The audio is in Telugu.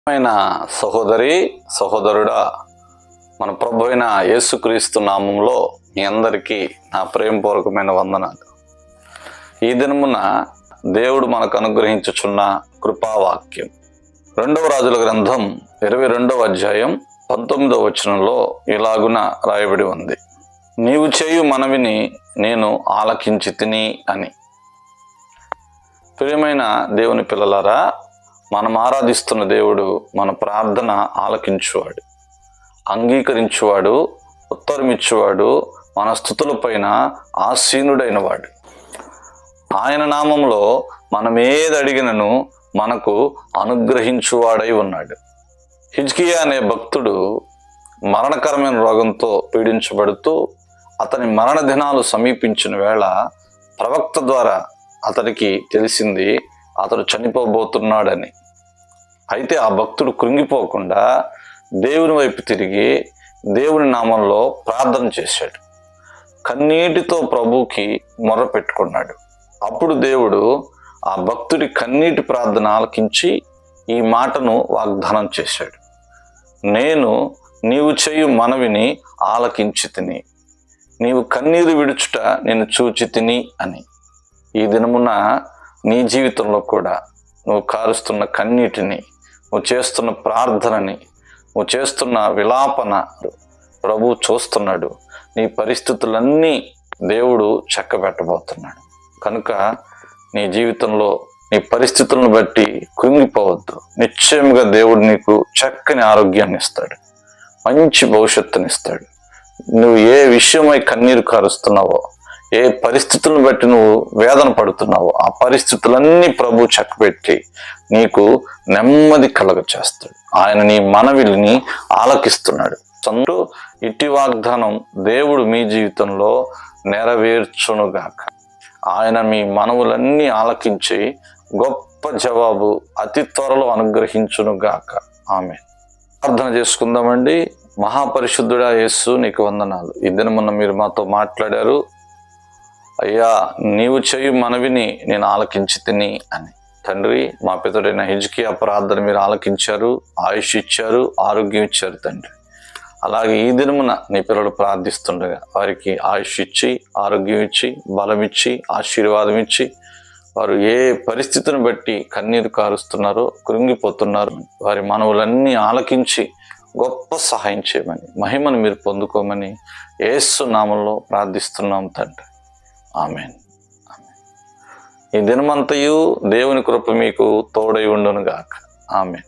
అయిన సహోదరి సహోదరుడా, మన ప్రభు అయిన యేసుక్రీస్తు నామంలో మీ అందరికీ నా ప్రేమపూర్వకమైన వందనాలు. ఈ దినమున దేవుడు మనకు అనుగ్రహించుచున్న కృపావాక్యం 2వ రాజుల గ్రంథం 22వ అధ్యాయం 19వ వచనంలో ఇలాగున రాయబడి ఉంది, నీవు చేయు మనవిని నేను ఆలకించి తిని అని. ప్రియమైన దేవుని పిల్లలారా, మనం ఆరాధిస్తున్న దేవుడు మన ప్రార్థన ఆలకించువాడు, అంగీకరించువాడు, ఉత్తరమిచ్చువాడు, మన స్తుతులపైన ఆసీనుడైన వాడు. ఆయన నామంలో మనం ఏది అడిగినను మనకు అనుగ్రహించువాడై ఉన్నాడు. హిజ్కియా అనే భక్తుడు మరణకరమైన రోగంతో పీడించబడుతూ అతని మరణ దినాలు సమీపించిన వేళ ప్రవక్త ద్వారా అతడికి తెలిసింది అతడు చనిపోబోతున్నాడని. అయితే ఆ భక్తుడు కృంగిపోకుండా దేవుని వైపు తిరిగి దేవుని నామంలో ప్రార్థన చేశాడు. కన్నీటితో ప్రభువుకి మొర్ర పెట్టుకున్నాడు. అప్పుడు దేవుడు ఆ భక్తుడి కన్నీటి ప్రార్థన ఆలకించి ఈ మాటను వాగ్దానం చేశాడు, నేను నీవు చేయు మనవిని ఆలకించి తిని, నీవు కన్నీరు విడుచుట నేను చూచి తిని అని. ఈ దినమున నీ జీవితంలో కూడా నువ్వు కారుస్తున్న కన్నీటిని, నువ్వు చేస్తున్న ప్రార్థనని, నువ్వు చేస్తున్న విలాపన ప్రభువు చూస్తున్నాడు. నీ పరిస్థితులన్నీ దేవుడు చక్కబెట్టబోతున్నాడు. కనుక నీ జీవితంలో నీ పరిస్థితులను బట్టి కృంగిపోవద్దు. నిశ్చయంగా దేవుడు నీకు చక్కని ఆరోగ్యాన్ని ఇస్తాడు, మంచి భవిష్యత్తునిస్తాడు. నువ్వు ఏ విషయమై కన్నీరు కారుస్తున్నావో, ఏ పరిస్థితులను బట్టి నువ్వు వేదన పడుతున్నావో, ఆ పరిస్థితులన్నీ ప్రభు చక్కబెట్టి నీకు నెమ్మది కలగ చేస్తాడు. ఆయన నీ మనవిని ఆలకిస్తున్నాడు. ఇట్టి వాగ్దానం దేవుడు మీ జీవితంలో నెరవేర్చునుగాక. ఆయన మీ మనవులన్నీ ఆలకించి గొప్ప జవాబు అతి త్వరలో అనుగ్రహించునుగాక. ఆమేన్. ప్రార్థన చేసుకుందామండి. మహాపరిశుద్ధుడా యేసు, నీకు వందనాలు. ఈ దినమున మీరు మాతో మాట్లాడారు. అయ్యా, నీవు చేయు మనవిని నేను ఆలకించి తిని అని. తండ్రి, మా పితడైన హిజ్కియా ప్రార్థన మీరు ఆలకించారు, ఆయుష్ ఇచ్చారు, ఆరోగ్యం ఇచ్చారు తండ్రి. అలాగే ఈ దినమున నీ పిల్లలు ప్రార్థిస్తుండగా వారికి ఆయుష్ ఇచ్చి, ఆరోగ్యం ఇచ్చి, బలం ఇచ్చి, ఆశీర్వాదం ఇచ్చి, వారు ఏ పరిస్థితిని బట్టి కన్నీరు కారుస్తున్నారో, కృంగిపోతున్నారో, వారి మనవులన్నీ ఆలకించి గొప్ప సహాయం చేయమని, మహిమను మీరు పొందుకోమని యేసు నామంలో ప్రార్థిస్తున్నాం తండ్రి. ఆమేన్. ఈ దినమంతయు దేవుని కృప మీకు తోడై ఉండును గాక. ఆమేన్.